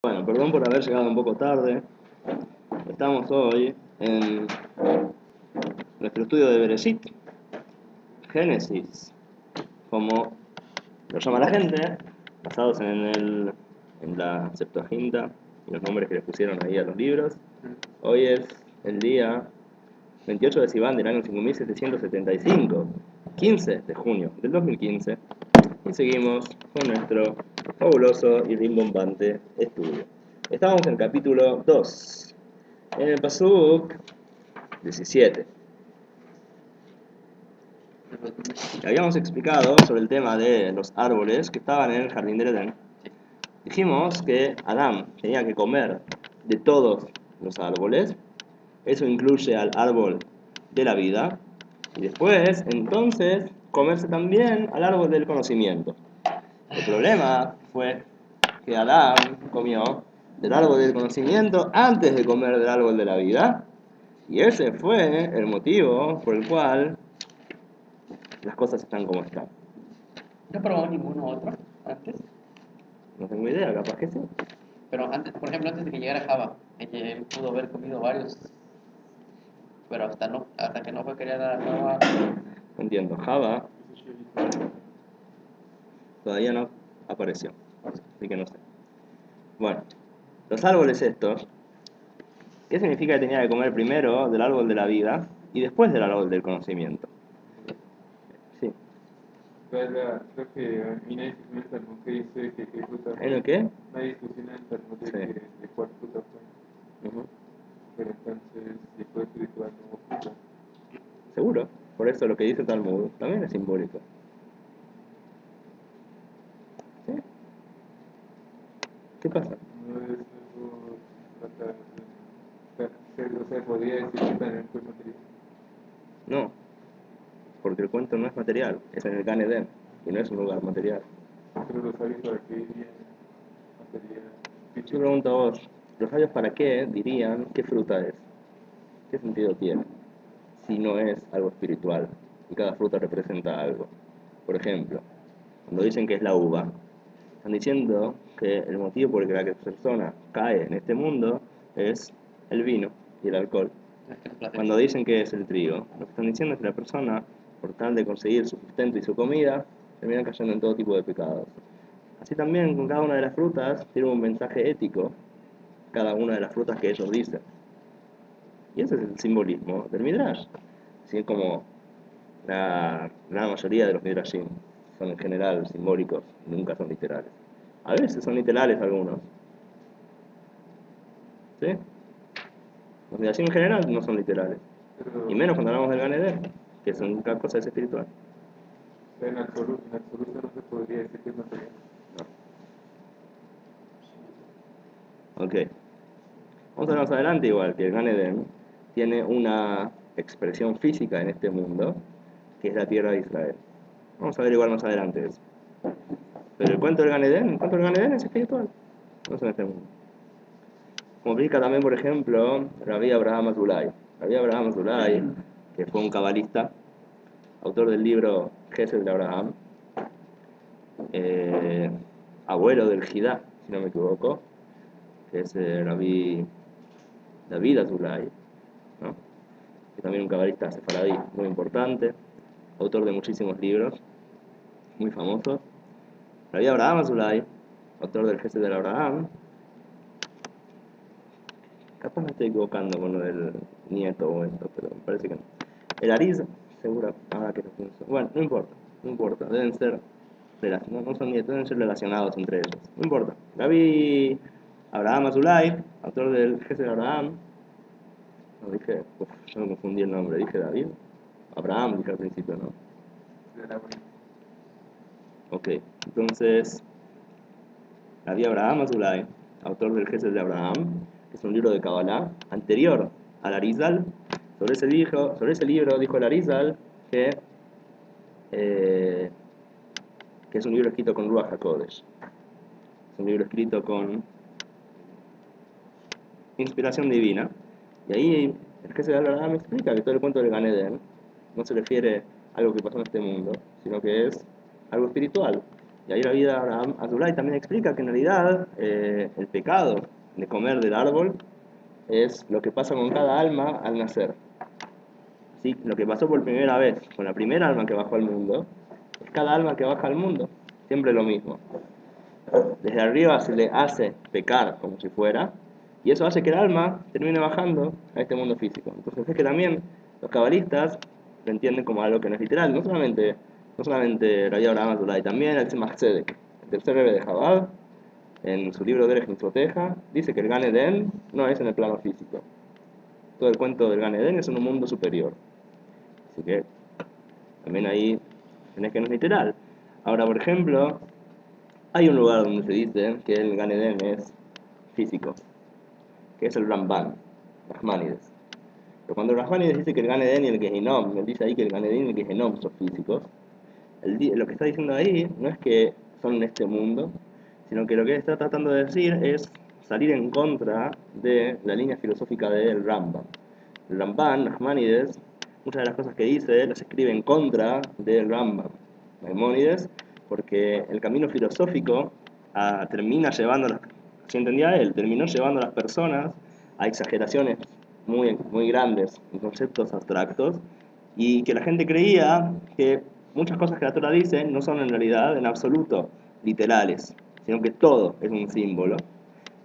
Bueno, perdón por haber llegado un poco tarde. Estamos hoy en nuestro estudio de Bereshit, Génesis, como lo llama la gente, basados en la Septuaginta y los nombres que les pusieron ahí a los libros. Hoy es el día 28 de Sivan del año 5775, 15 de junio del 2015, y seguimos con nuestro fabuloso y rimbombante estudio. Estamos en el capítulo 2, en el Pasuk 17. Habíamos explicado sobre el tema de los árboles que estaban en el jardín del Edén. Dijimos que Adán tenía que comer de todos los árboles. Eso incluye al árbol de la vida. Y después, entonces, comerse también al árbol del conocimiento. El problema fue que Adán comió del árbol del conocimiento antes de comer del árbol de la vida. Y ese fue el motivo por el cual las cosas están como están. ¿No probó ninguno otro antes? No tengo idea, capaz que sí. Pero antes, por ejemplo, antes de que llegara Java, él pudo haber comido varios, pero hasta que no fue creada Java. No entiendo, Java todavía no apareció, así que no sé. Bueno, los árboles estos, ¿qué significa que tenía que comer primero del árbol de la vida y después del árbol del conocimiento? Sí. Creo que hay una discusión en el Talmud que dice que qué fruta ¿En fue. el qué? Una discusión en el Talmud de, Sí. de cuál fruta fue. Ujú. Pero entonces, si fue espiritual, no hubo fruta. Seguro. Por eso lo que dice Talmud también es simbólico. ¿Sí? ¿Qué pasa? No es algo tratar de. O sea, podría decir que también fue material. No, porque el cuento no es material, es en el Gan Eden y no es un lugar material. Pero los sabios para qué dirían material. Yo pregunto a vos, ¿los sabios para qué dirían qué fruta es? ¿Qué sentido tiene? Si no es algo espiritual y cada fruta representa algo. Por ejemplo, cuando dicen que es la uva, están diciendo que el motivo por el que la persona cae en este mundo es el vino y el alcohol. Cuando dicen que es el trigo, lo que están diciendo es que la persona, por tal de conseguir su sustento y su comida, termina cayendo en todo tipo de pecados. Así también con cada una de las frutas tiene un mensaje ético, cada una de las frutas que ellos dicen. Y ese es el simbolismo del Midrash. Así como la gran mayoría de los Midrashim son en general simbólicos, nunca son literales. A veces son literales algunos. ¿Sí? Los Midrashim en general no son literales. Pero Y menos cuando hablamos del Gan Eden, que son cada cosa es espiritual. en absoluto no se podría decir que es material. No. Ok. Vamos a ver más adelante igual que el Gan Eden tiene una expresión física en este mundo, que es la tierra de Israel. Vamos a ver igual más adelante eso. Pero el cuento del Gan Eden es espiritual, no es en este mundo. Como explica también, por ejemplo, Rabbi Abraham Azulay. Rabbi Abraham Azulay, que fue un cabalista, autor del libro Gesed de Abraham, abuelo del Jidá, si no me equivoco, que es Rabbi David Azulay, ¿no? Que también un cabalista sefaradí muy importante, autor de muchísimos libros, muy famosos. Rabbi Abraham Azulay, autor del Gesed de Abraham, capaz me estoy equivocando con lo del nieto o esto, pero me parece que no. El Ariz, seguro, ahora que lo pienso. Bueno, no importa, deben ser relacionados, no son nietos, deben ser relacionados entre ellos. No importa. Rabbi Abraham Azulay, autor del Gesed de Abraham. No dije, yo me confundí el nombre, dije David. Abraham dije al principio, ¿no? Ok, entonces, Rabbi Abraham Azulay, autor del Gesed de Abraham, que es un libro de Kabbalah anterior al Arizal. Sobre ese libro dijo el Arizal que es un libro escrito con Ruach HaKodesh. Es un libro escrito con inspiración divina. Y ahí el Gesed de Abraham explica que todo el cuento del Gan Eden no se refiere a algo que pasó en este mundo, sino que es algo espiritual. Y ahí la vida Abraham Azulay también explica que en realidad el pecado de comer del árbol es lo que pasa con cada alma al nacer. ¿Sí? Lo que pasó por primera vez con la primera alma que bajó al mundo es cada alma que baja al mundo. Siempre lo mismo. Desde arriba se le hace pecar como si fuera, y eso hace que el alma termine bajando a este mundo físico. Entonces es que también los cabalistas lo entienden como algo que no es literal. No solamente Rabbi Abraham Azulay, también el Tzemach Tzedek, el tercer rebe de Chabad, en su libro Derech Mitzvoteja, dice que el Gan Eden no es en el plano físico. Todo el cuento del Gan Eden es en un mundo superior. Así que también ahí tenés que no es literal. Ahora, por ejemplo, hay un lugar donde se dice que el Gan Eden es físico, que es el Ramban, Nachmanides. Pero cuando Nachmanides dice que el Gan Eden y el Gehinom, él dice ahí que el Gan Eden y el Gehinom son físicos, lo que está diciendo ahí no es que son en este mundo, sino que lo que él está tratando de decir es salir en contra de la línea filosófica del Rambam. El Ramban, Nachmanides, muchas de las cosas que dice las escribe en contra del Rambam, Maimónides, porque el camino filosófico termina llevando, si entendía él, terminó llevando a las personas a exageraciones muy, muy grandes en conceptos abstractos, y que la gente creía que muchas cosas que la Torah dice no son en realidad, en absoluto, literales, sino que todo es un símbolo.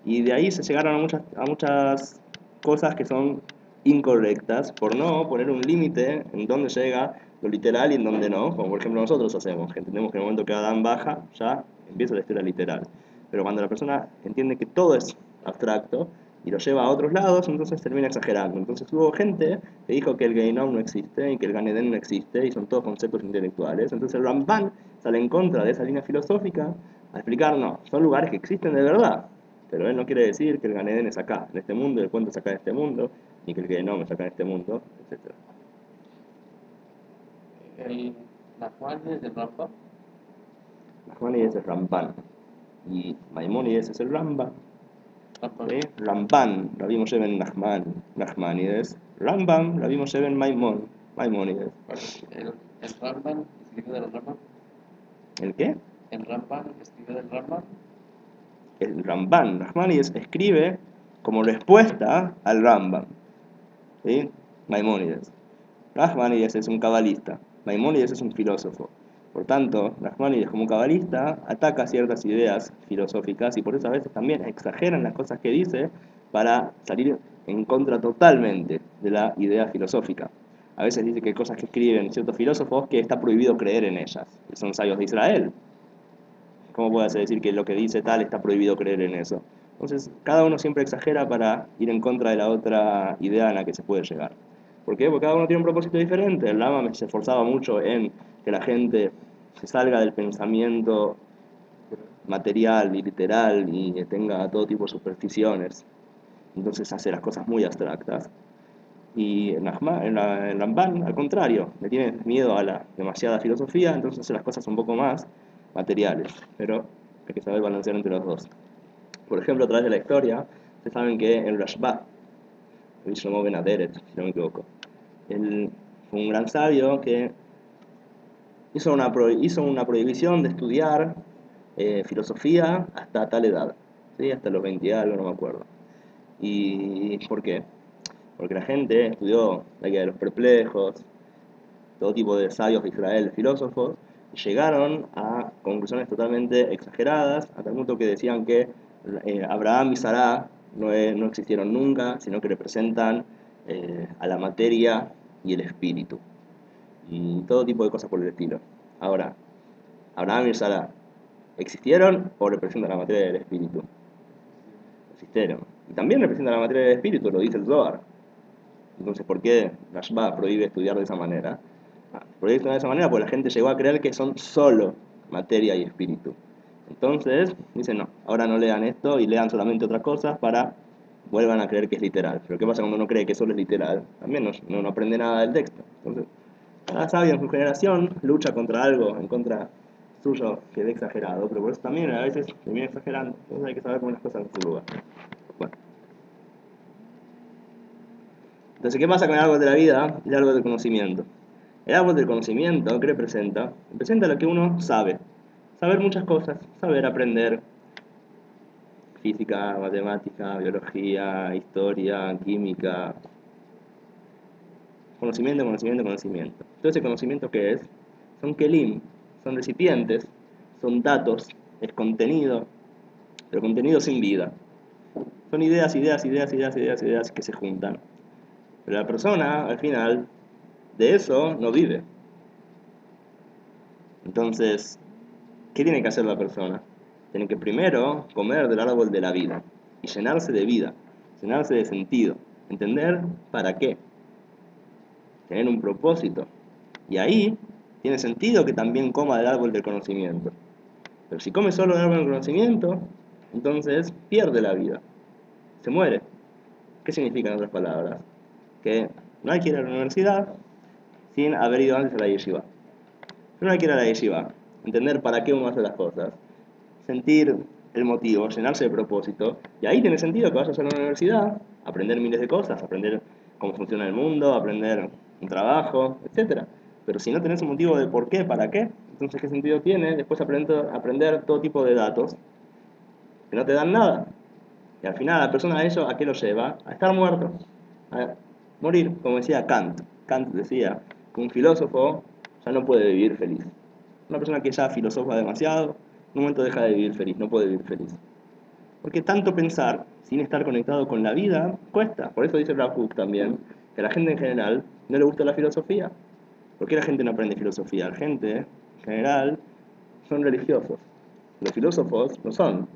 Y de ahí se llegaron a muchas cosas que son incorrectas por no poner un límite en dónde llega lo literal y en dónde no, como por ejemplo nosotros hacemos, que entendemos que en el momento que Adán baja, ya empieza la historia literal. Pero cuando la persona entiende que todo es abstracto y lo lleva a otros lados, entonces termina exagerando. Entonces hubo gente que dijo que el Geinom no existe y que el Gan Eden no existe y son todos conceptos intelectuales. Entonces el Ramban sale en contra de esa línea filosófica a explicar, no, son lugares que existen de verdad, pero él no quiere decir que el Gan Eden es acá, en este mundo, el cuento es acá en este mundo, ni que el Gehinom es acá en este mundo, etc. El Nachmanides del Rambam. Nachmanides es Ramban y Maimónides es el Rambam. Rambam. ¿Sí? Ramban, la vimos en Nachmanides. Rambam, la vimos en Maimónides. El Rambam escribió del Rambam. ¿El qué? El Rambam escribió del Rambam. El Ramban. Nachmanides escribe como respuesta al Rambam. ¿Sí? Maimónides. Nachmanides es un cabalista, Maimónides es un filósofo. Por tanto, Nachmanides como cabalista ataca ciertas ideas filosóficas y por eso a veces también exageran las cosas que dice para salir en contra totalmente de la idea filosófica. A veces dice que hay cosas que escriben ciertos filósofos que está prohibido creer en ellas, que son sabios de Israel. ¿Cómo puede decir que lo que dice tal está prohibido creer en eso? Entonces, cada uno siempre exagera para ir en contra de la otra idea en la que se puede llegar. ¿Por qué? Porque cada uno tiene un propósito diferente. El Lama se esforzaba mucho en que la gente se salga del pensamiento material y literal y que tenga todo tipo de supersticiones. Entonces hace las cosas muy abstractas. Y en Ramban, al contrario, le tiene miedo a la demasiada filosofía, entonces hace las cosas un poco más materiales. Pero hay que saber balancear entre los dos. Por ejemplo, a través de la historia, ustedes saben que el Rashba, el Shlomo Ben Aderet, si no me equivoco, él fue un gran sabio que hizo una prohibición de estudiar filosofía hasta tal edad, ¿sí? Hasta los 20 y algo, no me acuerdo. ¿Y por qué? Porque la gente estudió la guía de los perplejos, todo tipo de sabios de Israel, filósofos, y llegaron a conclusiones totalmente exageradas, a tal punto que decían que Abraham y Sarah no existieron nunca, sino que representan a la materia y el espíritu, y todo tipo de cosas por el estilo. Ahora, Abraham y Sarah, ¿existieron o representan la materia y el espíritu? Existieron. Y también representan la materia y el espíritu, lo dice el Zohar. Entonces, ¿por qué Rashba prohíbe estudiar de esa manera? Prohíbe estudiar de esa manera porque la gente llegó a creer que son solo materia y espíritu. Entonces, dicen, no, ahora no lean esto y lean solamente otras cosas para vuelvan a creer que es literal. Pero ¿qué pasa cuando uno cree que solo es literal? También no aprende nada del texto. Entonces, cada sabio en su generación lucha contra algo, en contra suyo que es exagerado, pero por eso también a veces termina exagerando. Entonces hay que saber poner las cosas en su lugar. Bueno. Entonces, ¿qué pasa con el árbol de la vida y el árbol del conocimiento? El árbol del conocimiento, ¿qué representa? Representa lo que uno sabe. saber muchas cosas, saber aprender física, matemática, biología, historia, química, conocimiento, conocimiento, conocimiento. Todo ese conocimiento que es, son kelim, son recipientes, son datos, es contenido, pero contenido sin vida. Son ideas, ideas, ideas, ideas, ideas, ideas que se juntan. Pero la persona, al final, de eso no vive. Entonces, ¿qué tiene que hacer la persona? Tiene que primero comer del árbol de la vida y llenarse de vida, llenarse de sentido, entender para qué, tener un propósito. Y ahí tiene sentido que también coma del árbol del conocimiento. Pero si come solo del árbol del conocimiento, entonces pierde la vida, se muere. ¿Qué significa en otras palabras? Que no hay que ir a la universidad sin haber ido antes a la yeshiva. No hay que ir a la yeshiva, entender para qué uno hace las cosas, sentir el motivo, llenarse de propósito, y ahí tiene sentido que vayas a la universidad, aprender miles de cosas, aprender cómo funciona el mundo, aprender un trabajo, etc. Pero si no tenés un motivo de por qué, para qué, entonces ¿qué sentido tiene después aprender todo tipo de datos que no te dan nada? Y al final la persona a eso, ¿a qué lo lleva? A estar muerto, a morir, como decía Kant. Kant decía que un filósofo ya no puede vivir feliz. Una persona que ya filosofa demasiado, en un momento deja de vivir feliz, no puede vivir feliz. Porque tanto pensar sin estar conectado con la vida cuesta. Por eso dice Rav Kook también que a la gente en general no le gusta la filosofía. ¿Por qué la gente no aprende filosofía? La gente en general son religiosos. Los filósofos no son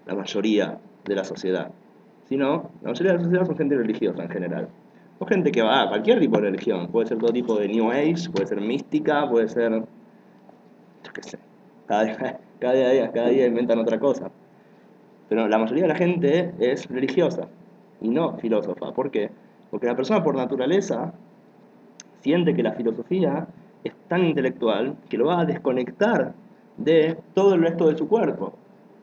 la mayoría de la sociedad, sino la mayoría de la sociedad son gente religiosa en general. O gente que va a cualquier tipo de religión. Puede ser todo tipo de New Age, puede ser mística, puede ser, yo qué sé, cada día inventan otra cosa. Pero la mayoría de la gente es religiosa y no filósofa. ¿Por qué? Porque la persona por naturaleza siente que la filosofía es tan intelectual que lo va a desconectar de todo el resto de su cuerpo.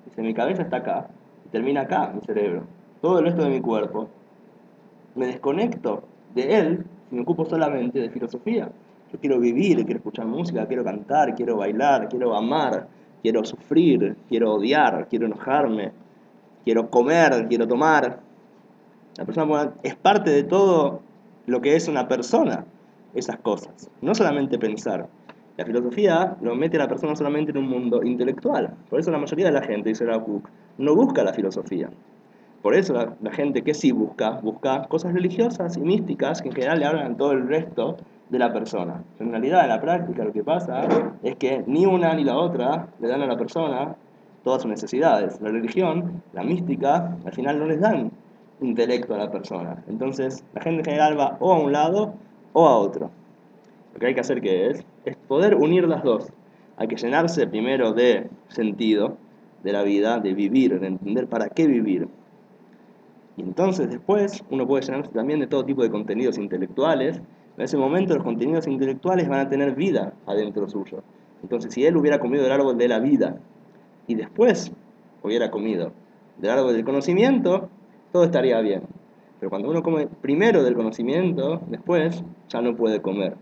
Dice, mi cabeza está acá y termina acá, mi cerebro. Todo el resto de mi cuerpo me desconecto de él si me ocupo solamente de filosofía. Yo quiero vivir, quiero escuchar música, quiero cantar, quiero bailar, quiero amar, quiero sufrir, quiero odiar, quiero enojarme, quiero comer, quiero tomar. La persona es parte de todo lo que es una persona, esas cosas. No solamente pensar. La filosofía lo mete a la persona solamente en un mundo intelectual. Por eso la mayoría de la gente, dice Rav Kook, no busca la filosofía. Por eso la gente que sí busca cosas religiosas y místicas que en general le hablan a todo el resto de la persona. En realidad, en la práctica, lo que pasa es que ni una ni la otra le dan a la persona todas sus necesidades. La religión, la mística, al final no les dan intelecto a la persona. Entonces, la gente en general va o a un lado o a otro. Lo que hay que hacer es poder unir las dos. Hay que llenarse primero de sentido de la vida, de vivir, de entender para qué vivir. Y entonces después uno puede llenarse también de todo tipo de contenidos intelectuales. En ese momento los contenidos intelectuales van a tener vida adentro suyo. Entonces si él hubiera comido del árbol de la vida y después hubiera comido del árbol del conocimiento, todo estaría bien. Pero cuando uno come primero del conocimiento, después ya no puede comer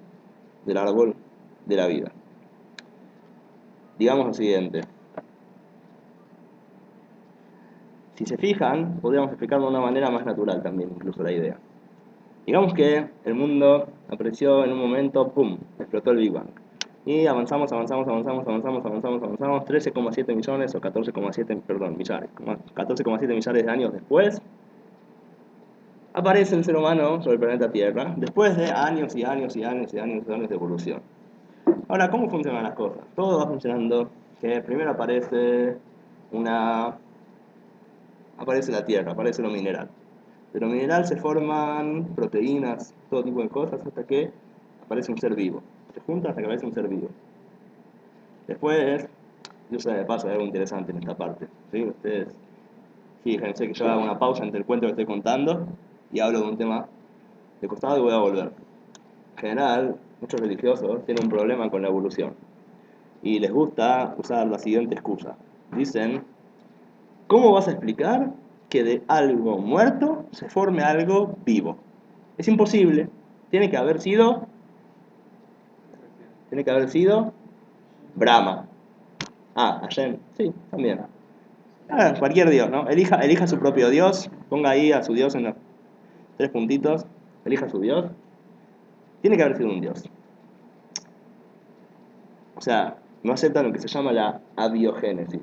del árbol de la vida. Digamos lo siguiente. Si se fijan, podríamos explicarlo de una manera más natural también, incluso la idea. Digamos que el mundo apareció en un momento, ¡pum!, explotó el Big Bang. Y avanzamos, 13,7 millones o 14,7, perdón, millares, 14,7 millares de años después, aparece el ser humano sobre el planeta Tierra, después de años y años y años y años y años de evolución. Ahora, ¿cómo funcionan las cosas? Todo va funcionando que primero aparece la Tierra, aparece lo mineral. De lo mineral se forman proteínas, todo tipo de cosas, hasta que aparece un ser vivo. Se junta hasta que aparece un ser vivo. Después, yo sé, de paso, hay algo interesante en esta parte. ¿Sí? Ustedes fíjense que yo hago una pausa entre el cuento que estoy contando y hablo de un tema de costado y voy a volver. En general, muchos religiosos tienen un problema con la evolución y les gusta usar la siguiente excusa. Dicen, ¿cómo vas a explicar que de algo muerto se forme algo vivo? Es imposible. Tiene que haber sido Brahma. Ah, Hashem, sí, también. Ah, cualquier Dios, ¿no? Elija su propio Dios, ponga ahí a su Dios en los tres puntitos, elija su Dios. Tiene que haber sido un Dios. O sea, no aceptan lo que se llama la abiogénesis.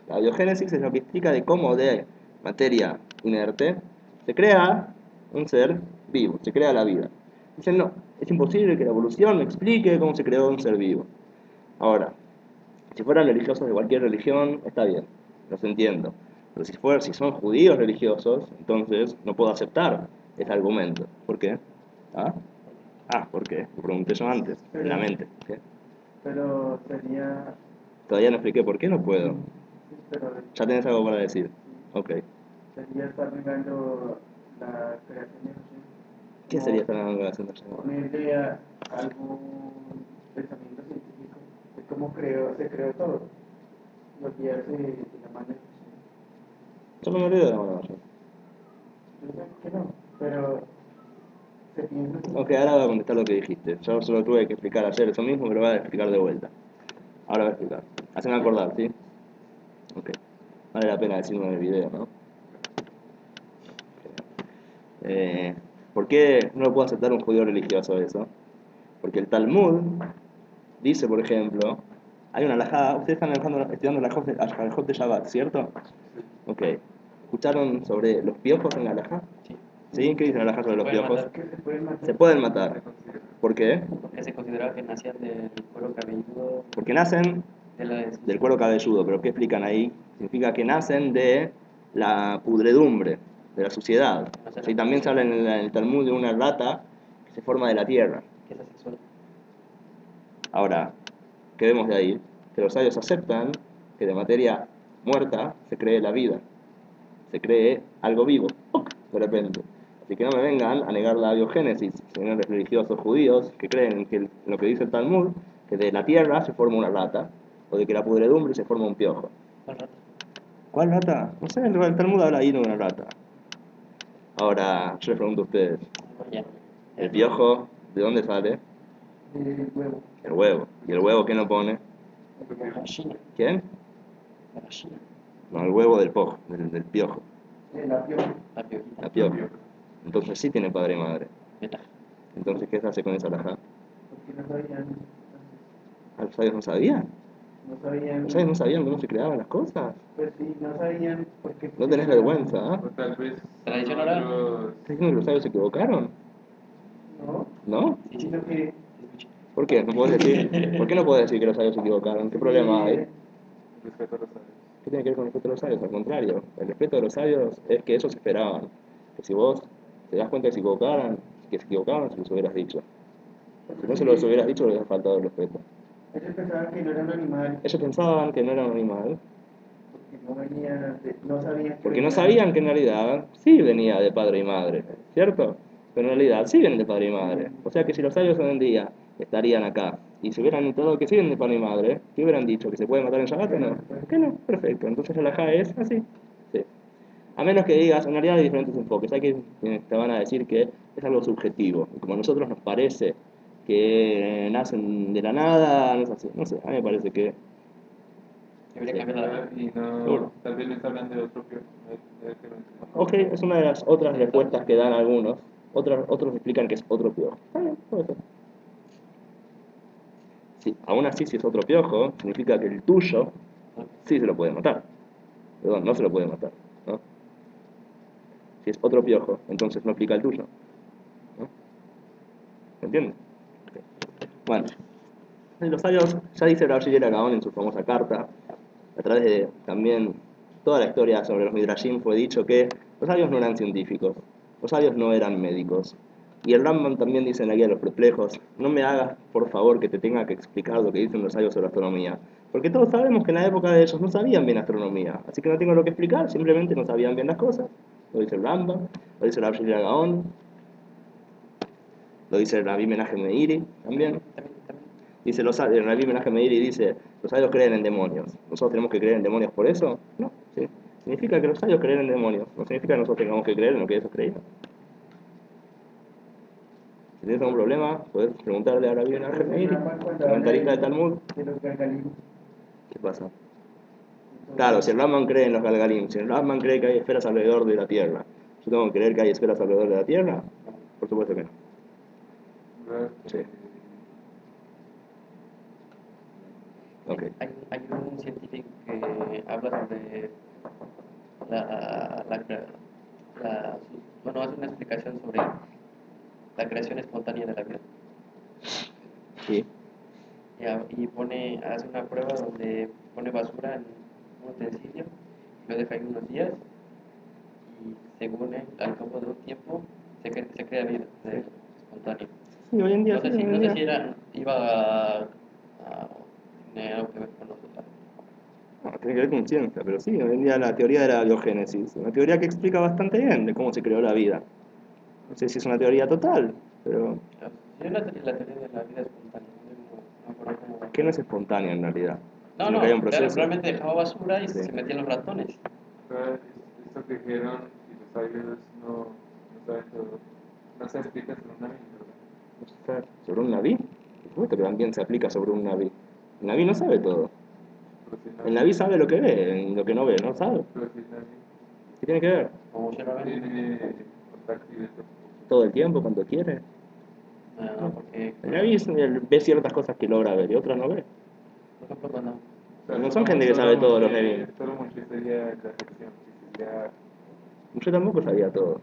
La abiogénesis es lo que explica de cómo de materia inerte se crea un ser vivo, se crea la vida. Dicen, no, es imposible que la evolución me explique cómo se creó un ser vivo. Ahora, si fueran religiosos de cualquier religión, está bien, los entiendo. Pero si son judíos religiosos, entonces no puedo aceptar ese argumento. ¿Por qué? ¿Ah? ¿Por qué? Lo pregunté yo antes, en la mente. ¿Qué? Pero sería, Todavía no expliqué por qué no puedo. sí, pero Ya tenés algo para decir. Ok. sería estar negando la creación de Hashem. ¿Qué sería esta navegación de Hashem? Ponerle a algún pensamiento científico de cómo se creó todo, lo que hace de la mano de Hashem. Yo no me olvido de la mano de Hashem. Yo sé que no, pero se piensa así. Ok, ahora voy a contestar lo que dijiste. Yo solo tuve que explicar ayer eso mismo, pero voy a explicar de vuelta. Ahora voy a explicar. Haceme acordar, ¿sí? Ok. Vale la pena decirlo en el video, ¿no? ¿Por qué no lo puede aceptar un judío religioso eso? Porque el Talmud dice, por ejemplo, hay una halajá, ustedes están estudiando la halajot de Shabbat, ¿cierto? Ok. ¿Escucharon sobre los piojos en la halajá? Sí. ¿Sí? ¿Qué dice la halajá sobre los Pueden piojos? matar. Que se pueden matar. Se pueden matar. ¿Por qué? Porque se consideraba que nacían del cuero cabelludo Porque nacen de la del cuero cabelludo, pero ¿qué explican ahí? Significa que nacen de la pudredumbre, de la suciedad. Sí, también se habla en el Talmud de una rata que se forma de la tierra. que es asexual. Ahora, ¿qué vemos de ahí? Que los sabios aceptan que de materia muerta se cree la vida, se cree algo vivo, ¡puc!, de repente. Así que no me vengan a negar la biogénesis, señores religiosos judíos que creen que lo que dice el Talmud, que de la tierra se forma una rata, o de que la pudredumbre se forma un piojo. ¿Cuál rata? ¿Cuál rata? No sé, el Talmud habla ahí de una rata. Ahora, yo les pregunto a ustedes, Ya. ¿el piojo de dónde sale? Del huevo. El huevo. ¿Y el huevo qué no pone? La gallina. ¿Quién? La gallina. No, el huevo del pojo, del piojo, La piel. La piojita. la pioja. Entonces sí tiene padre y madre. Beta. Entonces, ¿qué se hace con esa alajá? Porque no sabían. ¿Ah, los sabios no sabían? No sabían. ¿Los sabios no sabían cómo se creaban las cosas? Pues sí, no sabían por qué. No tenés vergüenza, ¿ah? O tal vez. Tradición oral. ¿Estás diciendo que los sabios se equivocaron? No, ¿No? Sí, sí. sino que. ¿Por qué? ¿No podés decir? ¿Por qué no podés decir que los sabios se equivocaron? ¿Qué problema hay? Respeto a los sabios. ¿Qué tiene que ver con el respeto a los sabios? Al contrario, el respeto de los sabios es que ellos esperaban. Que si vos te das cuenta que se equivocaban, se los hubieras dicho. Si no se los hubieras dicho, les hubiera faltado el respeto. Ellos pensaban que no era un animal Ellos pensaban que no era un animal, porque no venía no sabían que porque no venía- sabían que en realidad sí venía de padre y madre, ¿cierto? Pero en realidad sí vienen de padre y madre. O sea que si los sabios hoy en día estarían acá y se hubieran notado que sí vienen de padre y madre, ¿qué hubieran dicho? ¿Que se puede matar en Shabbat o no? ¿Qué no? Perfecto. Entonces el ajá es así. Sí. A menos que digas, en realidad hay diferentes enfoques. Hay quienes te van a decir que es algo subjetivo. Y como a nosotros nos parece que nacen de la nada, no es así. No sé, a mí me parece que... Debería cambiar la. Y no, Seguro. tal vez les hablan de otro que Ok, es una de las otras respuestas que dan algunos. Otros explican que es otro piojo. Está bien, puede ser. Sí, aún así, si es otro piojo, significa que el tuyo sí se lo puede matar. Perdón, no se lo puede matar, ¿no? Si es otro piojo, entonces no aplica el tuyo, ¿no? ¿Me entiendes? Ok. Bueno, los sabios, ya dice Rav Shiller Gaon en su famosa carta, a través de también toda la historia sobre los Midrashim fue dicho que los sabios no eran científicos, los sabios no eran médicos. Y el Rambam también dice en la guía de los perplejos, no me hagas por favor que te tenga que explicar lo que dicen los sabios sobre astronomía, porque todos sabemos que en la época de ellos no sabían bien astronomía, así que no tengo lo que explicar, simplemente no sabían bien las cosas. Lo dice el Rambam, lo dice el Rav Shiller Gaon, lo dice el Rabbi Menachem Meiri también. Dice los sabios, el Rabbi Menachem Meiri dice, los sabios creen en demonios. ¿Nosotros tenemos que creer en demonios por eso? No, ¿sí? Significa que los sabios creen en demonios. No significa que nosotros tengamos que creer en lo que ellos creían. Si tienes algún problema, puedes preguntarle a Rabbi Menachem Meiri, comentarista de Talmud. de los gargalitos. ¿Qué pasa? Claro, si el Rambam cree en los Galgalim, si el Rambam cree que hay esferas alrededor de la Tierra, ¿yo tengo que creer que hay esferas alrededor de la Tierra? Por supuesto que no. Sí. Ok. Hay un científico que habla sobre la, bueno, hace una explicación sobre la creación espontánea de la vida. Sí. Hace una prueba donde pone basura en un utensilio, lo deja ahí unos días y según él, al cabo de un tiempo, se crea vida espontánea. Sí, hoy en día No sí, sé si, hoy en no sé día. si iba a tener algo que ver con nosotros. No, tiene que ver con ciencia, pero sí, hoy en día la teoría de la biogénesis, una teoría que explica bastante bien de cómo se creó la vida. No sé si es una teoría total, pero Yo la teoría de la vida espontánea, no me acuerdo cómo. que no es espontánea en realidad, No, sino que hay un claro, proceso. realmente dejaba basura y Sí. se metían los ratones. Esto que dijeron y los sabios no saben todo, no se explica sobre una ¿verdad? ¿Sobre un naví? Por supuesto que también se aplica sobre un naví. El naví no sabe todo. Pero si El naví sabe lo que ve, en lo que no ve, no sabe. pero si nadie ¿Qué tiene que ver? Como se lo ven. tiene contacto directo. Todo el tiempo, cuando quiere. No, porque, El naví él ve ciertas cosas que logra ver y otras no ve. por ejemplo, cuando O sea, No son gente que sabe todo los Moshe- Nevi'im. Solo Moshe sería la excepción, que sería Yo tampoco sabía todo.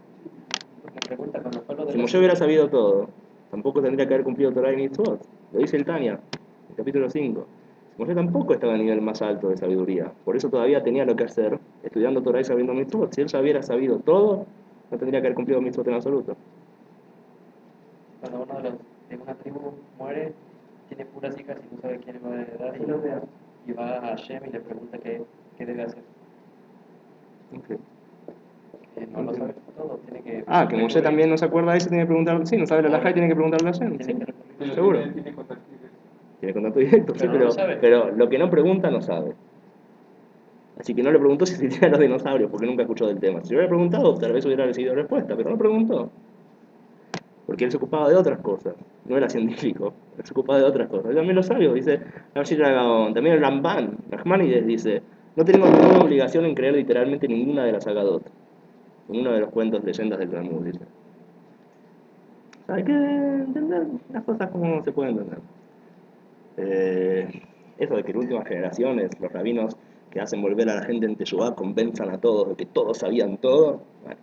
me pregunta cuando fue lo de Si la Moshe hubiera sabido todo, tampoco tendría que haber cumplido Torah y Mitzvot. Lo dice el Tanya, el capítulo 5. Moshe tampoco estaba a nivel más alto de sabiduría. Por eso todavía tenía lo que hacer, estudiando Torah y sabiendo Mitzvot. Si él hubiera sabido todo, no tendría que haber cumplido Mitzvot en absoluto. cuando uno de una tribu muere, tiene puras hijas y no sabe quién va a heredar y va a Hashem y le pregunta qué debe hacer. Ok. Que no lo sabe todo, tiene que Que Moshe también no se acuerda de eso, tiene que preguntarle. Sí, no sabe la halajá y tiene que preguntarle a Hashem. Sí, tiene que recurrir. seguro. tiene contacto directo. Tiene contacto directo, sí, Pero no lo sabe. pero lo que no pregunta no sabe. Así que no le preguntó si existían los dinosaurios, porque nunca escuchó del tema. Si hubiera preguntado, tal vez hubiera recibido respuesta, pero no preguntó. Porque él se ocupaba de otras cosas. No era científico, él se ocupaba de otras cosas. Y también los sabios, dice también el Ramban, Nachmanides dice, no tengo ninguna obligación en creer literalmente ninguna de las Agadot. En uno de los cuentos, leyendas del Talmud, dice. Hay que entender las cosas como se pueden entender. Eso de que en últimas generaciones los rabinos que hacen volver a la gente en Teshuvá convenzan a todos de que todos sabían todo, bueno,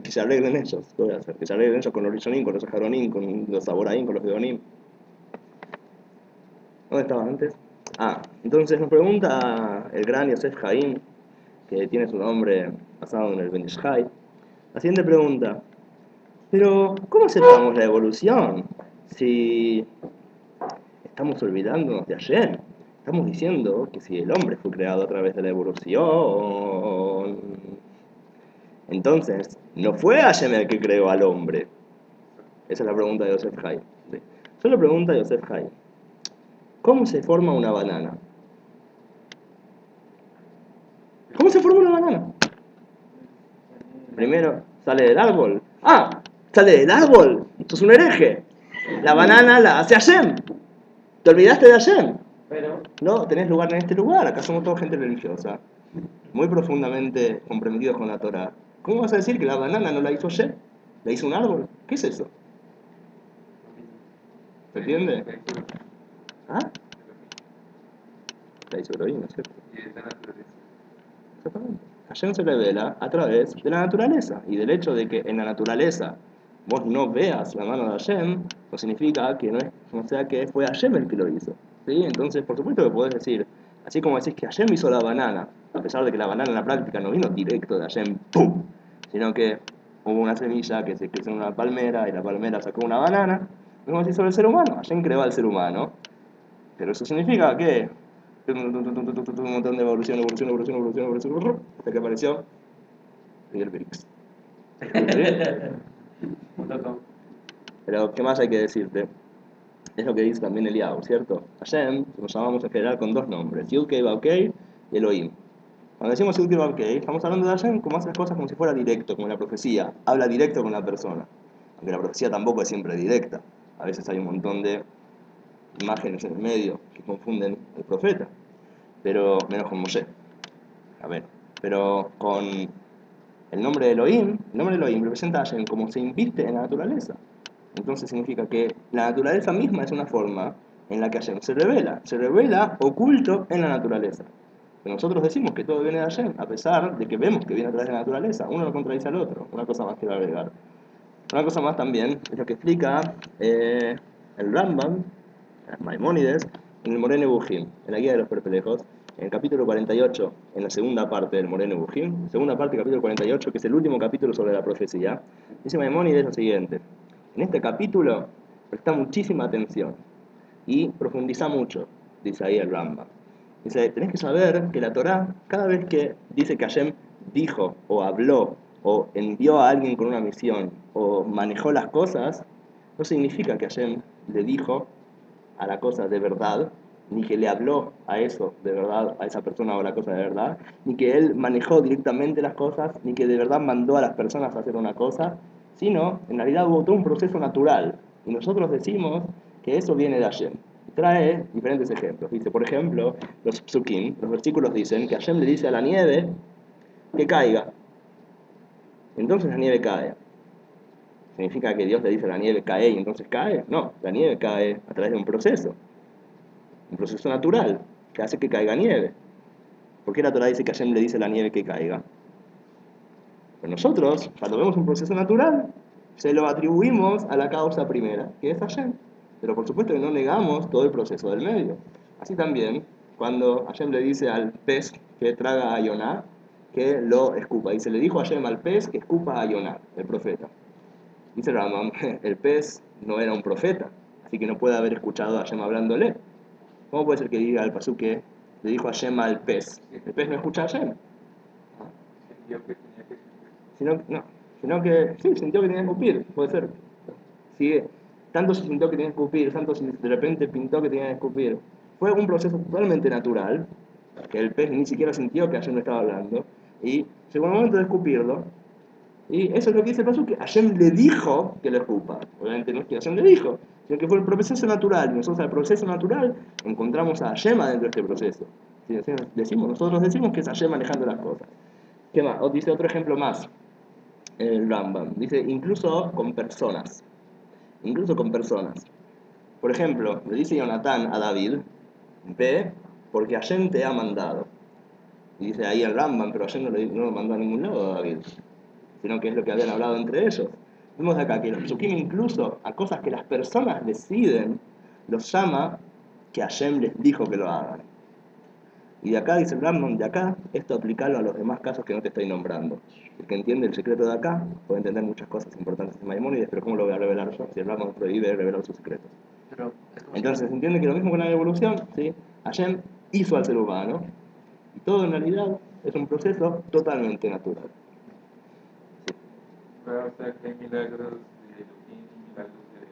que se arreglen ellos, ¿qué voy a hacer? Que se arreglen ellos con los Rishonim, con los Aharonim, con los Saboraim, con los Geonim. ¿Dónde estaba antes? Entonces nos pregunta el gran Yosef Haim, que tiene su nombre basado en el Ben Ish Chai, la siguiente pregunta: pero, ¿cómo aceptamos la evolución si estamos olvidándonos de Hashem? Estamos diciendo que si el hombre fue creado a través de la evolución, entonces no fue Hashem el que creó al hombre. Esa es la pregunta de Yosef Haim. Sí. Yo le pregunto a Yosef Haim: ¿cómo se forma una banana? ¿Cómo se forma una banana? Primero, sale del árbol. Sale del árbol. Sos un hereje. La banana la hace Hashem. ¿Te olvidaste de Hashem? Pero No, tenés lugar en este lugar. Acá somos toda gente religiosa, muy profundamente comprometidos con la Torah. ¿Cómo vas a decir que la banana no la hizo Hashem? ¿La hizo un árbol? ¿Qué es eso? ¿Se entiende? ¿Ah? La hizo Elohim, ¿no es cierto? Y es la naturaleza. Exactamente. Hashem se revela a través de la naturaleza. Y del hecho de que en la naturaleza vos no veas la mano de Hashem, no significa que no sea que fue Hashem el que lo hizo. ¿Sí? Entonces, por supuesto que podés decir, así como decís que Hashem hizo la banana, a pesar de que la banana en la práctica no vino directo de Hashem, ¡pum!, sino que hubo una semilla que se creció en una palmera y la palmera sacó una banana, lo mismo así sobre el ser humano. Hashem creó al ser humano, pero eso significa que un montón de evolución, hasta que apareció Miguel Briggs. Pero, ¿qué más hay que decirte? Es lo que dice también Eliyahu, ¿cierto? Hashem nos llamamos en general con dos nombres, Yud-Kei Vav-Kei y Elohim. Cuando decimos Yud-Kei Vav-Kei, estamos hablando de Hashem como hace las cosas como si fuera directo, como la profecía. Habla directo con la persona. Aunque la profecía tampoco es siempre directa. A veces hay un montón de imágenes en el medio que confunden al profeta. pero menos con Moshe. A ver, pero con el nombre de Elohim, el nombre de Elohim representa a Hashem como se inviste en la naturaleza. Entonces significa que la naturaleza misma es una forma en la que Hashem se revela oculto en la naturaleza. Pero nosotros decimos que todo viene de Hashem, a pesar de que vemos que viene a través de la naturaleza. Uno lo contradice al otro. Una cosa más quiero agregar. Una cosa más también es lo que explica el Rambam, Maimónides, en el Moreh Nebuchim, en la Guía de los Perplejos, en el capítulo 48, en la segunda parte del Moreh Nebuchim, segunda parte del capítulo 48, que es el último capítulo sobre la profecía, dice Maimónides lo siguiente: en este capítulo presta muchísima atención y profundiza mucho, dice ahí el Rambam. Dice, tenés que saber que la Torá, cada vez que dice que Hashem dijo, o habló, o envió a alguien con una misión, o manejó las cosas, no significa que Hashem le dijo a la cosa de verdad, ni que le habló a eso de verdad, a esa persona o a la cosa de verdad, ni que él manejó directamente las cosas, ni que de verdad mandó a las personas a hacer una cosa, sino, en realidad hubo todo un proceso natural. Y nosotros decimos que eso viene de Hashem. Trae diferentes ejemplos. Dice, por ejemplo, los psukim, los versículos dicen que Hashem le dice a la nieve que caiga. Entonces la nieve cae. ¿Significa que Dios le dice a la nieve cae y entonces cae? No, la nieve cae a través de un proceso natural que hace que caiga nieve. ¿Por qué la Torah dice que Hashem le dice a la nieve que caiga? Pero nosotros, cuando vemos un proceso natural, se lo atribuimos a la causa primera, que es Hashem. Pero por supuesto que no negamos todo el proceso del medio. Así también, cuando Hashem le dice al pez que traga a Yoná, que lo escupa. Y se le dijo a Hashem al pez que escupa a Yoná, el profeta. Dice Rambam, el pez no era un profeta, así que no puede haber escuchado a Hashem hablándole. ¿Cómo puede ser que diga el pasú que le dijo a Hashem al pez? El pez no escucha a Hashem. Sintió que tenía que Sino que, sí, sintió que tenía que escupir, puede ser. Sí, tanto se sintió que tenía que escupir, tanto si de repente pintó que tenía que escupir. Fue un proceso totalmente natural, que el pez ni siquiera sintió que Hashem le estaba hablando, y llegó el momento de escupirlo, y eso es lo que dice el pasú, que Hashem le dijo que lo escupa. Obviamente no es que Hashem le dijo, sino que fue el proceso natural, y nosotros al proceso natural encontramos a Hashem dentro de este proceso. Nosotros decimos que es Hashem manejando las cosas. ¿Qué más? Dice otro ejemplo más, el Rambam. Dice, incluso con personas. Incluso con personas. Por ejemplo, le dice Jonatán a David, ve, porque Hashem te ha mandado. Y dice ahí el Rambam, pero Hashem no lo mandó a ningún lado a David, sino que es lo que habían hablado entre ellos. Vemos acá que los psukim incluso a cosas que las personas deciden, los llama que Hashem les dijo que lo hagan. Y de acá, dice el Rambam, de acá, esto aplicarlo a los demás casos que no te estoy nombrando. El que entiende el secreto de acá puede entender muchas cosas importantes de Maimónides, pero ¿cómo lo voy a revelar yo si el Rambam prohíbe revelar sus secretos? Pero es como Entonces, se entiende que lo mismo con la evolución, ¿sí? Hashem hizo al ser humano, y todo en realidad es un proceso totalmente natural. o sea, que hay milagros de Elohim y milagros de Dios.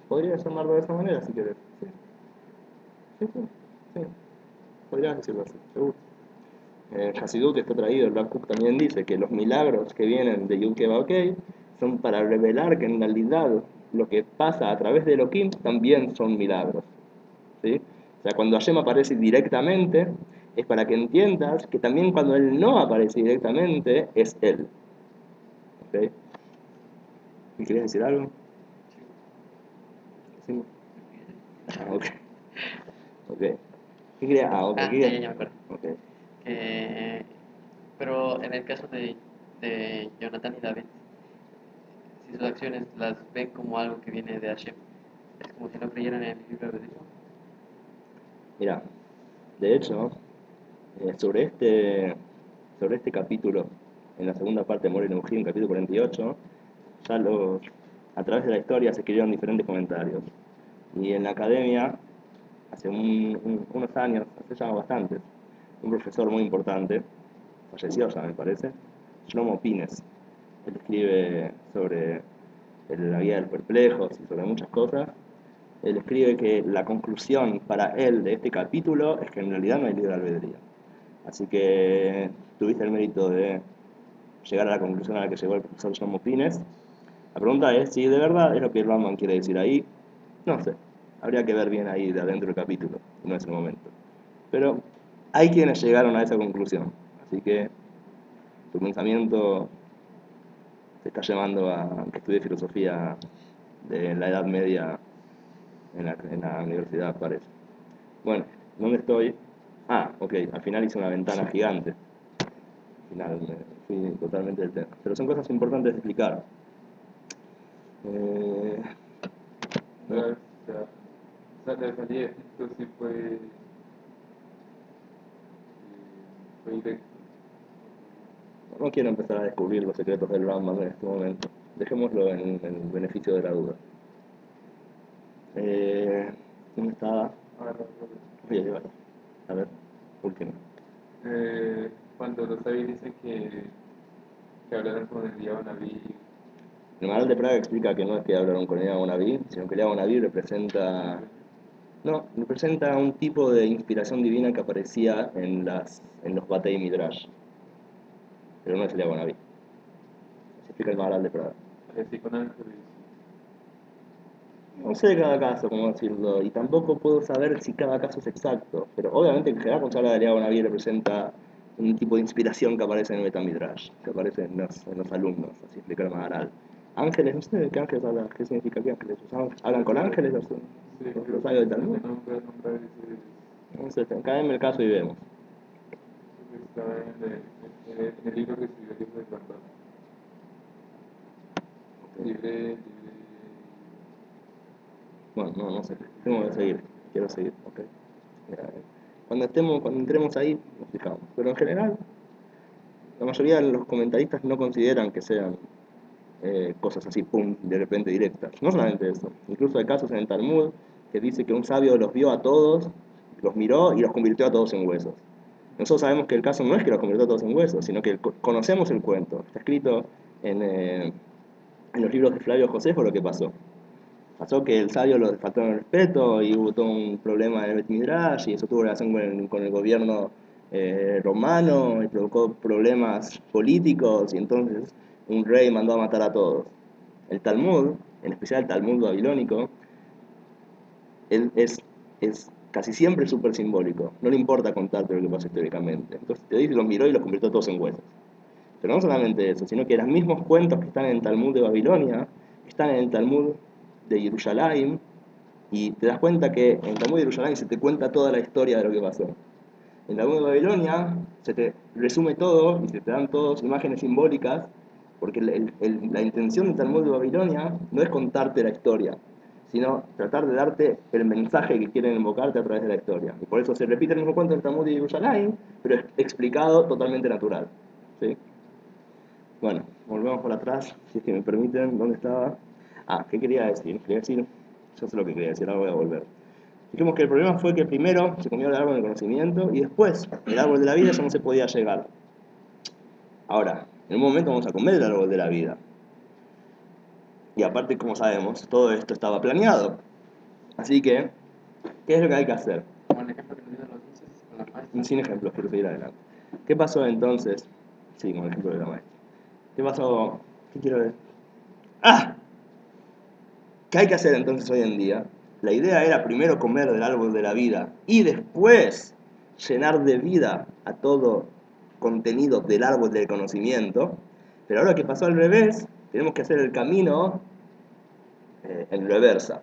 Podría llamarlo de esa manera si querés. Sí, sí, sí, sí. Podrías decirlo así, seguro. En Hasidut está traído, el Rav Kook también dice que los milagros que vienen de Yud Keva Ok son para revelar que en realidad lo que pasa a través de Elohim también son milagros. ¿Sí? O sea, cuando Hashem aparece directamente, es para que entiendas que también cuando Él no aparece directamente, es Él. ¿Ok? ¿Me querías decir algo? ¿Sí? Ah, ok. Ok. ¿Qué querías? Ah, ok. Ah, ¿Qué ya, querías? ya me acuerdo. Ok. Pero en el caso de Jonathan y David, si sus acciones las ven como algo que viene de Hashem, es como si no creyeran en el libro de Dios. Mira, de hecho, sobre este capítulo, en la segunda parte de Moreh Nebuchim, capítulo 48, ya a través de la historia se escribieron diferentes comentarios. Y en la academia, hace unos años, hace ya bastantes, un profesor muy importante, falleció ya me parece, Shlomo Pines, él escribe sobre la guía de los perplejos y sobre muchas cosas. Él escribe que la conclusión para él de este capítulo es que en realidad no hay libre albedrío. Así que tuviste el mérito de llegar a la conclusión a la que llegó el profesor Shlomo Pines. La pregunta es si de verdad es lo que el Rambam quiere decir ahí. No sé, habría que ver bien ahí de adentro del capítulo, no es el momento. Pero hay quienes llegaron a esa conclusión. Así que tu pensamiento te está llevando a que estudie filosofía de la Edad Media en la universidad, parece. Bueno, ¿dónde estoy? Ah, ok, al final hice una ventana gigante. Al final me fui totalmente del tema. Pero son cosas importantes de explicar. No, ¿Sabes? O sea, la salida de Egipto sí fue directo. no quiero empezar a descubrir los secretos del Rambam en este momento. Dejémoslo en el beneficio de la duda. ¿Dónde estaba? Voy a llevar. A ver, último. Cuando los sabios dicen que hablaron con el diablo Naví, El Manual de Praga explica que no es que hablaron con Eliyahu Naví, sino que Eliyahu Naví representa... No, representa un tipo de inspiración divina que aparecía en los Batei Midrash. Pero no es Eliyahu Naví. Se explica el Manual de Praga. así con ángeles. No sé de cada caso cómo decirlo, y tampoco puedo saber si cada caso es exacto, pero obviamente en general cuando se habla de Eliyahu Naví representa un tipo de inspiración que aparece en el Betamidrash, que aparece en los alumnos, así explica el Maharal. Ángeles, no sé de qué ángeles hablan, qué significa que ángeles, ¿hablan con ángeles los sabios del Talmud? Nombrar ese, No sé, caeme el caso y vemos. estaba en el libro que escribió el libro de Barbado. Libre. Bueno, no sé, tengo que seguir, quiero seguir, ok. Cuando entremos ahí, nos fijamos, pero en general, la mayoría de los comentaristas no consideran que sean cosas así, pum, de repente directas. No solamente eso, incluso hay casos en el Talmud que dice que un sabio los vio a todos, los miró y los convirtió a todos en huesos. Nosotros sabemos que el caso no es que los convirtió a todos en huesos, sino que conocemos el cuento. Está escrito en los libros de Flavio Josefo lo que pasó. Pasó que el sabio lo faltó el respeto y hubo todo un problema en el Bet Midrash y eso tuvo relación con el gobierno romano y provocó problemas políticos y entonces un rey mandó a matar a todos. El Talmud, en especial el Talmud babilónico, es casi siempre súper simbólico. No le importa contarte lo que pasó históricamente. Entonces te dice, los miró y los convirtió todos en huesos. Pero no solamente eso, sino que los mismos cuentos que están en el Talmud de Babilonia están en el Talmud de Jerusalén y te das cuenta que en el Talmud de Jerusalén se te cuenta toda la historia de lo que pasó. En el Talmud de Babilonia se te resume todo y se te dan todas imágenes simbólicas porque la intención del Talmud de Babilonia no es contarte la historia, sino tratar de darte el mensaje que quieren invocarte a través de la historia. Y por eso se repite el mismo cuento del Talmud de Jerusalén, pero es explicado totalmente natural. ¿Sí? Bueno, volvemos por atrás, si es que me permiten, ¿dónde estaba? Ah, ¿qué quería decir? Yo sé lo que quería decir, ahora voy a volver. Dijimos que el problema fue que primero se comió el árbol del conocimiento y después el árbol de la vida ya no se podía llegar. Ahora, en un momento vamos a comer el árbol de la vida. Y aparte, como sabemos, todo esto estaba planeado. Así que, ¿qué es lo que hay que hacer? Como el ejemplo que nos dieron los dulces con la maestra. Sin ejemplos, quiero seguir adelante. ¿Qué pasó entonces? Sí, con el ejemplo de la maestra. ¿Qué pasó? ¿Qué quiero ver? ¡Ah! ¿Qué hay que hacer entonces hoy en día? La idea era primero comer del árbol de la vida y después llenar de vida a todo contenido del árbol del conocimiento. Pero ahora que pasó al revés, tenemos que hacer el camino en reversa.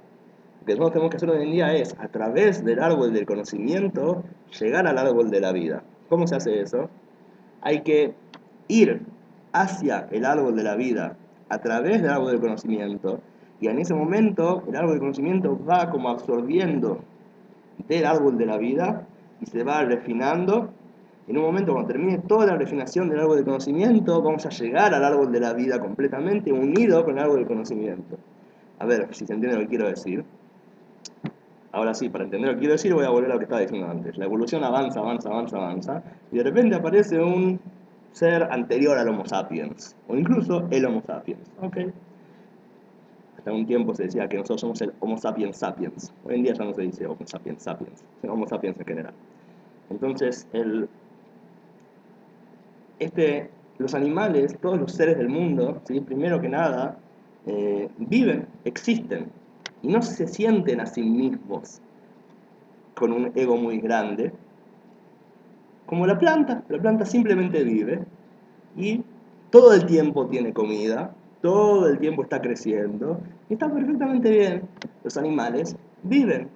Lo que nosotros tenemos que hacer hoy en día es, a través del árbol del conocimiento, llegar al árbol de la vida. ¿Cómo se hace eso? Hay que ir hacia el árbol de la vida a través del árbol del conocimiento y en ese momento el árbol del conocimiento va como absorbiendo del árbol de la vida y se va refinando. En un momento cuando termine toda la refinación del árbol del conocimiento vamos a llegar al árbol de la vida completamente unido con el árbol del conocimiento. A ver si se entiende lo que quiero decir. Ahora sí, para entender lo que quiero decir voy a volver a lo que estaba diciendo antes. La evolución avanza, avanza, avanza, avanza y de repente aparece un ser anterior al Homo sapiens o incluso el Homo sapiens. ¿Okay? Hasta un tiempo se decía que nosotros somos el Homo sapiens sapiens. Hoy en día ya no se dice Homo sapiens sapiens, sino Homo sapiens en general. Entonces, los animales, todos los seres del mundo, ¿sí? Primero que nada, viven, existen y no se sienten a sí mismos con un ego muy grande, como la planta simplemente vive y todo el tiempo tiene comida, todo el tiempo está creciendo y está perfectamente bien. Los animales viven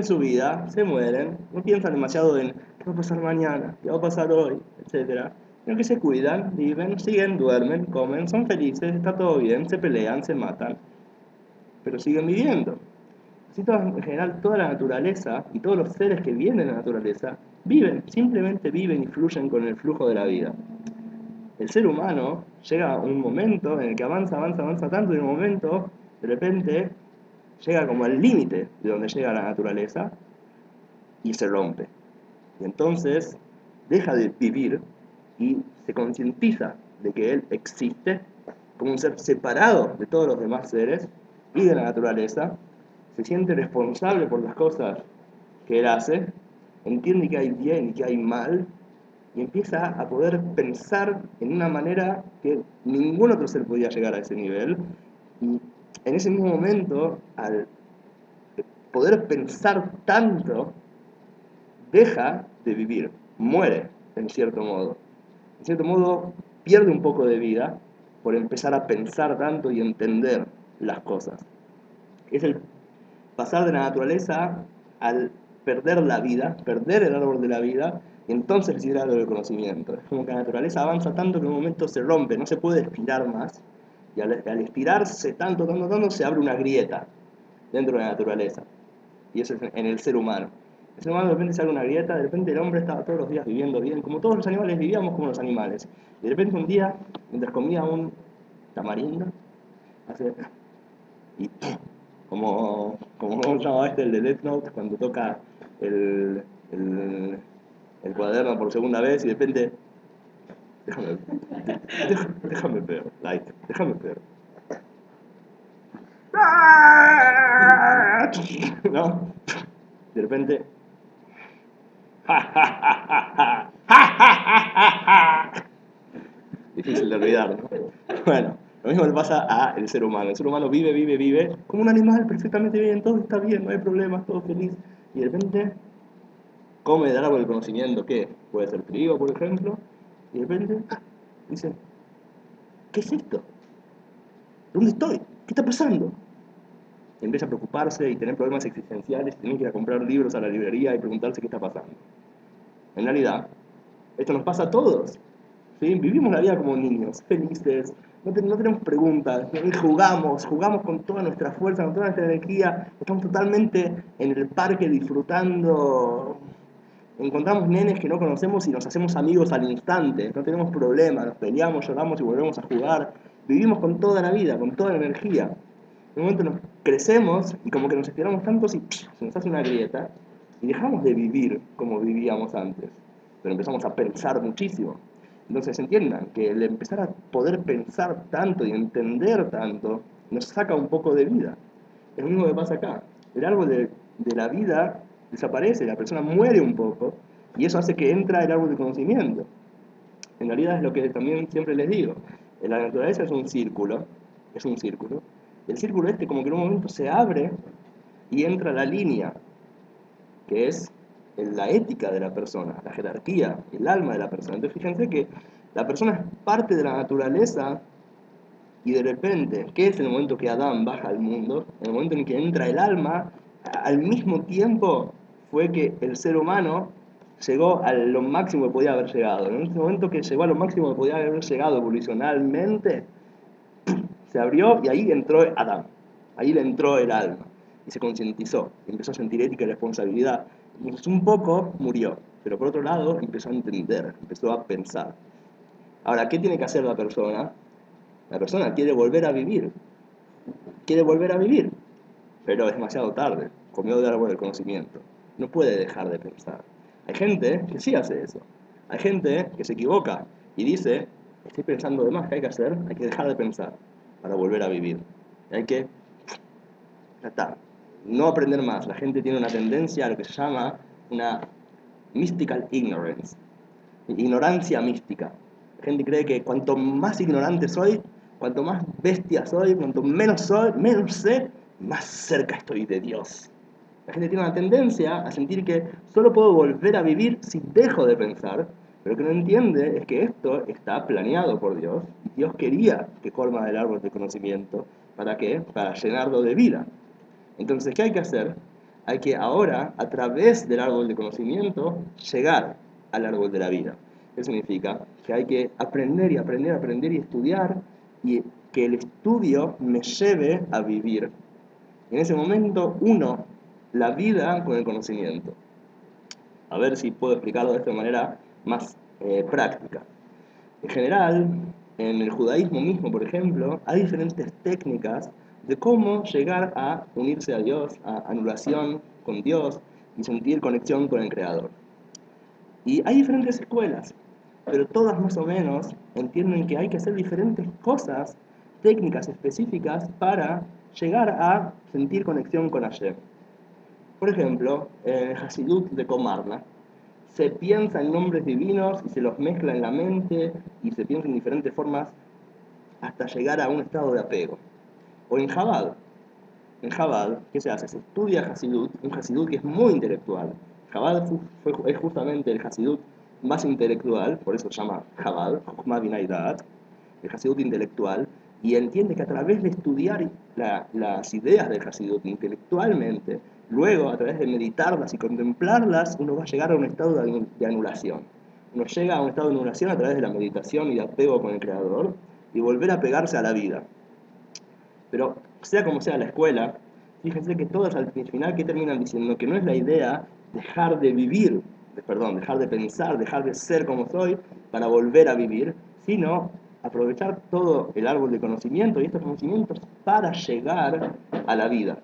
su vida, se mueren, no piensan demasiado en qué va a pasar mañana, qué va a pasar hoy, etcétera, sino que se cuidan, viven, siguen, duermen, comen, son felices, está todo bien, se pelean, se matan, pero siguen viviendo. Así en general toda la naturaleza y todos los seres que viven en la naturaleza viven, simplemente viven y fluyen con el flujo de la vida. El ser humano llega a un momento en el que avanza tanto y en un momento, de repente, llega como al límite de donde llega la naturaleza y se rompe. Y entonces deja de vivir y se concientiza de que él existe como un ser separado de todos los demás seres y de la naturaleza, se siente responsable por las cosas que él hace, entiende que hay bien y que hay mal, y empieza a poder pensar en una manera que ningún otro ser podía llegar a ese nivel, y en ese mismo momento, al poder pensar tanto, deja de vivir, muere, en cierto modo. En cierto modo, pierde un poco de vida por empezar a pensar tanto y entender las cosas. Es el pasar de la naturaleza al perder la vida, perder el árbol de la vida, y entonces recibir el árbol del conocimiento. Es como que la naturaleza avanza tanto que en un momento se rompe, no se puede estirar más, y al estirarse tanto, se abre una grieta dentro de la naturaleza. Y eso es en el ser humano. El ser humano de repente se abre una grieta, de repente el hombre estaba todos los días viviendo bien, como todos los animales vivíamos como los animales. Y de repente un día, mientras comía un tamarindo, hace... y ¿cómo se llamaba el de Death Note? Cuando toca el cuaderno por segunda vez y de repente... Déjame ver, déjame ver. ¿No? De repente... Difícil de olvidar, ¿no? Bueno, lo mismo le pasa al ser humano. El ser humano vive, como un animal, perfectamente bien, todo está bien, no hay problemas, todo feliz. Y de repente come del árbol del conocimiento, ¿qué? Puede ser trigo, por ejemplo, y de repente dice, ¿qué es esto? ¿Dónde estoy? ¿Qué está pasando? Y empieza a preocuparse y tener problemas existenciales, y tener que ir a comprar libros a la librería y preguntarse qué está pasando. En realidad, esto nos pasa a todos. ¿Sí? Vivimos la vida como niños, felices, no tenemos preguntas, jugamos con toda nuestra fuerza, con toda nuestra energía, estamos totalmente en el parque disfrutando, encontramos nenes que no conocemos y nos hacemos amigos al instante, no tenemos problemas, nos peleamos, lloramos y volvemos a jugar, vivimos con toda la vida, con toda la energía. En un momento nos crecemos y como que nos estiramos tanto y se nos hace una grieta y dejamos de vivir como vivíamos antes, pero empezamos a pensar muchísimo. Entonces entiendan que el empezar a poder pensar tanto y entender tanto nos saca un poco de vida. Es lo mismo que pasa acá. El árbol de la vida desaparece, la persona muere un poco y eso hace que entra el árbol del conocimiento. En realidad es lo que también siempre les digo. La naturaleza es un círculo. El círculo como que en un momento se abre y entra la línea, que es la ética de la persona, la jerarquía, el alma de la persona. Entonces fíjense que la persona es parte de la naturaleza y de repente, ¿qué es el momento que Adán baja al mundo? En el momento en que entra el alma, al mismo tiempo fue que el ser humano llegó a lo máximo que podía haber llegado. En ese momento que llegó a lo máximo que podía haber llegado evolucionalmente, se abrió y ahí entró Adán. Ahí le entró el alma y se concientizó, empezó a sentir ética y responsabilidad. Y un poco murió, pero por otro lado empezó a entender, empezó a pensar. Ahora, ¿qué tiene que hacer la persona? La persona quiere volver a vivir, pero es demasiado tarde, comió del árbol del conocimiento, no puede dejar de pensar. Hay gente que sí hace eso, hay gente que se equivoca y dice, estoy pensando de más, ¿qué hay que hacer? Hay que dejar de pensar para volver a vivir. Hay que no aprender más. La gente tiene una tendencia a lo que se llama una mystical ignorance, ignorancia mística. La gente cree que cuanto más ignorante soy, cuanto más bestia soy, cuanto menos sé, más cerca estoy de Dios. La gente tiene una tendencia a sentir que solo puedo volver a vivir si dejo de pensar, pero lo que no entiende es que esto está planeado por Dios, y Dios quería que colma el árbol de conocimiento. ¿Para qué? Para llenarlo de vida. Entonces, ¿qué hay que hacer? Hay que ahora, a través del árbol de conocimiento, llegar al árbol de la vida. ¿Qué significa? Que hay que aprender y aprender, aprender y estudiar, y que el estudio me lleve a vivir. En ese momento, uno, la vida con el conocimiento. A ver si puedo explicarlo de esta manera más práctica. En general, en el judaísmo mismo, por ejemplo, hay diferentes técnicas de cómo llegar a unirse a Dios, a anulación con Dios y sentir conexión con el Creador. Y hay diferentes escuelas, pero todas más o menos entienden que hay que hacer diferentes cosas, técnicas específicas para llegar a sentir conexión con Hashem. Por ejemplo, en el Hasidut de Comarna, se piensa en nombres divinos y se los mezcla en la mente y se piensa en diferentes formas hasta llegar a un estado de apego. O en Chabad. En Chabad, ¿qué se hace? Se estudia Hasidut, un Hasidut que es muy intelectual. Chabad es justamente el Hasidut más intelectual, por eso se llama Chabad, Chokhmah Binah Da'at, el Hasidut intelectual, y entiende que a través de estudiar las ideas del Hasidut intelectualmente, luego a través de meditarlas y contemplarlas, uno va a llegar a un estado de anulación. Uno llega a un estado de anulación a través de la meditación y de apego con el Creador y volver a pegarse a la vida. Pero sea como sea la escuela, fíjense que todas al final que terminan diciendo que no es la idea dejar de vivir, dejar de pensar, dejar de ser como soy para volver a vivir, sino aprovechar todo el árbol de conocimiento y estos conocimientos para llegar a la vida.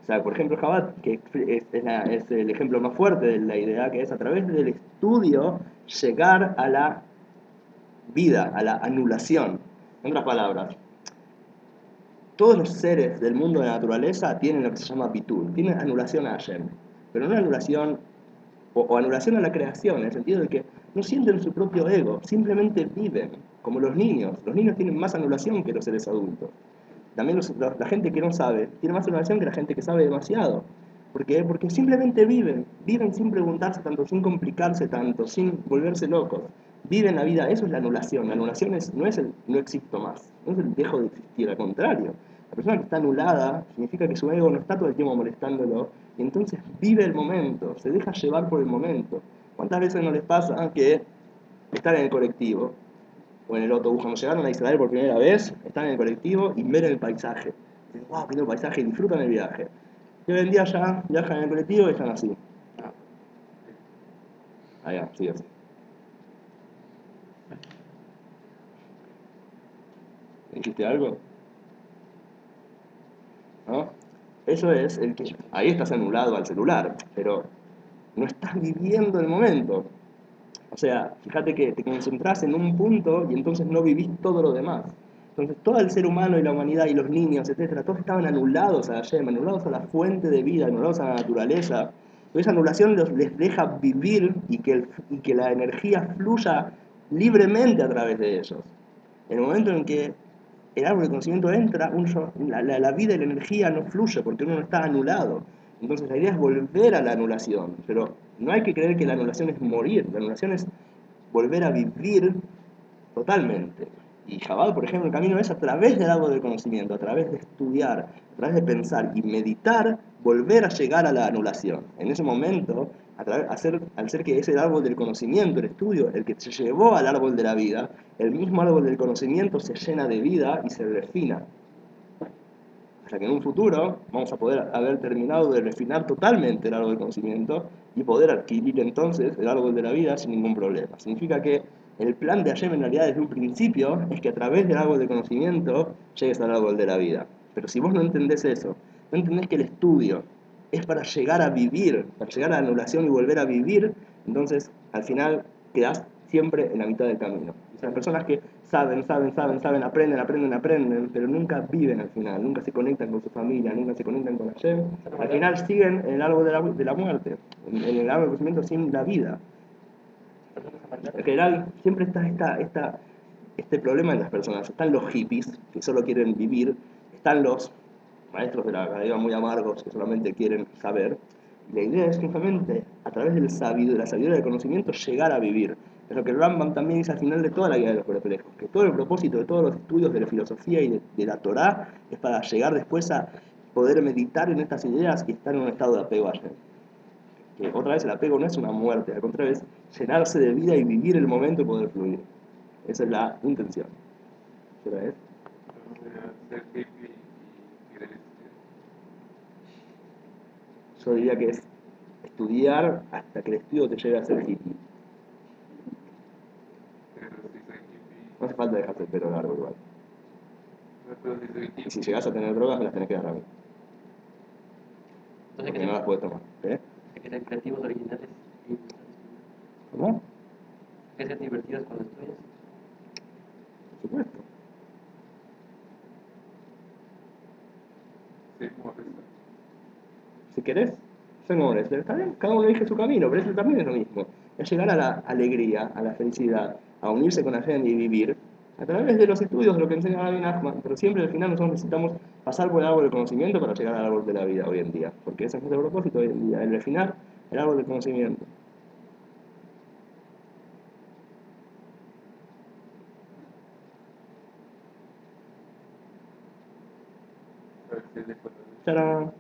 O sea, por ejemplo, Chabad, que es el ejemplo más fuerte de la idea, que es a través del estudio llegar a la vida, a la anulación. En otras palabras, todos los seres del mundo de la naturaleza tienen lo que se llama bitul, tienen anulación a Hashem, pero no anulación o anulación a la creación, en el sentido de que no sienten su propio ego, simplemente viven, como los niños. Los niños tienen más anulación que los seres adultos. También la gente que no sabe tiene más anulación que la gente que sabe demasiado. ¿Por qué? Porque simplemente viven sin preguntarse tanto, sin complicarse tanto, sin volverse locos. Viven la vida, eso es la anulación. La anulación no es el no existo más, no es el dejo de existir, al contrario. La persona que está anulada significa que su ego no está todo el tiempo molestándolo y entonces vive el momento, se deja llevar por el momento. ¿Cuántas veces no les pasa que están en el colectivo o en el autobús, cuando llegaron a Israel por primera vez, están en el colectivo y ven el paisaje? Dicen, wow, qué lindo paisaje, y disfrutan el viaje. Y hoy en día ya viajan en el colectivo y están así. Allá, sí, así. ¿Dijiste algo? ¿No? Eso es el que ahí estás anulado al celular, pero no estás viviendo el momento. O sea, fíjate que te concentras en un punto y entonces no vivís todo lo demás. Entonces todo el ser humano y la humanidad y los niños, etcétera, todos estaban anulados a Hashem, anulados a la fuente de vida, anulados a la naturaleza. Pero esa anulación les deja vivir y que la energía fluya libremente a través de ellos. En el momento en que el árbol de conocimiento entra, la vida y la energía no fluye porque uno no está anulado. Entonces la idea es volver a la anulación, pero no hay que creer que la anulación es morir, la anulación es volver a vivir totalmente. Y Chabad, por ejemplo, el camino es a través del árbol del conocimiento, a través de estudiar, a través de pensar y meditar, volver a llegar a la anulación. En ese momento, al ser que es el árbol del conocimiento, el estudio, el que te llevó al árbol de la vida, el mismo árbol del conocimiento se llena de vida y se refina. Hasta que en un futuro vamos a poder haber terminado de refinar totalmente el árbol del conocimiento y poder adquirir entonces el árbol de la vida sin ningún problema. Significa que el plan de Hashem en realidad desde un principio es que a través del árbol del conocimiento llegues al árbol de la vida. Pero si vos no entendés eso, no entendés que el estudio es para llegar a vivir, para llegar a la anulación y volver a vivir, entonces al final quedás siempre en la mitad del camino. O sea, personas que saben, aprenden, pero nunca viven al final, nunca se conectan con su familia, nunca se conectan con Hashem, al final siguen en el árbol de la muerte, en el árbol del conocimiento sin la vida. En general, siempre está este problema en las personas. Están los hippies, que solo quieren vivir, están los maestros de la academia muy amargos que solamente quieren saber. Y la idea es justamente, a través de la sabiduría del conocimiento, llegar a vivir. Es lo que el Rambam también dice al final de toda la guía de los perplejos, que todo el propósito de todos los estudios de la filosofía y de la Torá es para llegar después a poder meditar en estas ideas y estar en un estado de apego a Hashem. Que otra vez el apego no es una muerte, al contrario, es llenarse de vida y vivir el momento y poder fluir. Esa es la intención. ¿Qué hora es? Ser hippie y querer estudiar. Yo diría que es estudiar hasta que el estudio te lleve a ser hippie. Pero si soy hippie, No hace falta dejarse el pelo largo igual. pero si soy Y hippie, si llegas a tener drogas, me las tenés que dar a mí. Entonces Porque no las puedes tomar. ¿Eh? hay que ser creativos, originales y ¿Cómo? hay que ser divertidos cuando estudias. Por supuesto. sí, como eso. Si querés, ser como Bresler, está bien, cada uno elige su camino, Bresler también es lo mismo. Es llegar a la alegría, a la felicidad, a unirse con la gente y vivir a través de los estudios, de lo que enseña Rabbi Nachman. Pero siempre al final nosotros necesitamos pasar por el árbol del conocimiento para llegar al árbol de la vida hoy en día. Porque ese es nuestro propósito hoy en día, el final, el árbol del conocimiento. A ver si es de color. ¡Tarán!